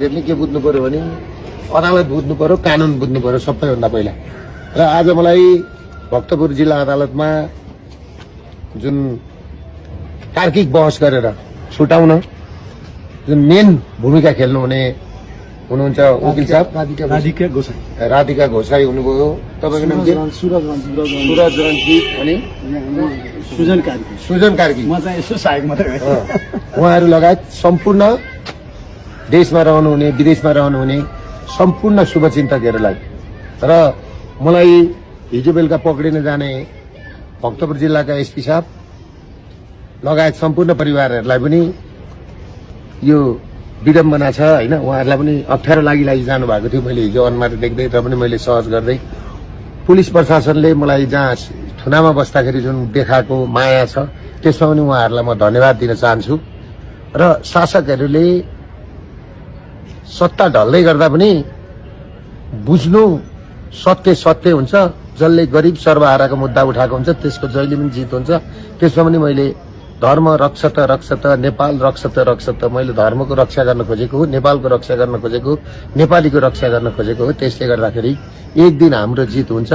हेर्ने के बुझ्नु पर्यो भने अदालत बुझ्नु पर्यो, कानुन बुझ्नु पर्यो सबैभन्दा पहिला। र आज मलाई भक्तपुर जिल्ला अदालतमा जुन तार्किक बहस गरेर छुटाउन जुन मेन भूमिका खेल्नु हुनुहुन्छ वकिल साहब राधिका घोषाई हुनुभयो। तपाईको नाम के? सुरज रन्जित अनि सुजन कार्की। म चाहिँ यसो सहायक मात्रै हो। उहाँहरू लगायत सम्पूर्ण देशमा रहनुहुने विदेशमा रहनुहुने सम्पूर्ण शुभचिन्तकहरूलाई र मलाई हिजो बेलुका पक्रिन जाने भक्तपुर जिल्लाका एसपी साहब लगायत सम्पूर्ण परिवारहरूलाई पनि यो विडम्बना छ हैन। उहाँहरूलाई पनि अप्ठ्यारो लागि जानु भएको थियो। मैले हिजो अनुहार देख्दै र पनि मैले सहज गर्दै पुलिस प्रशासनले मलाई जहाँ थुनामा बस्दाखेरि जुन देखाएको माया छ त्यसमा पनि उहाँहरूलाई म धन्यवाद दिन चाहन्छु। र शासकहरूले सत्ता ढल्दै गर्दा पनि बुझ्नु सत्य हुन्छ। जसले गरिब सर्वहाराको मुद्दा उठाएको हुन्छ त्यसको जहिले पनि जित हुन्छ। त्यसमा पनि मैले धर्म रक्ष त नेपाल रक्ष त मैले धर्मको रक्षा गर्न खोजेको हो, नेपालको रक्षा गर्न खोजेको, नेपालीको रक्षा गर्न खोजेको हो। त्यसले गर्दाखेरि एक दिन हाम्रो जित हुन्छ।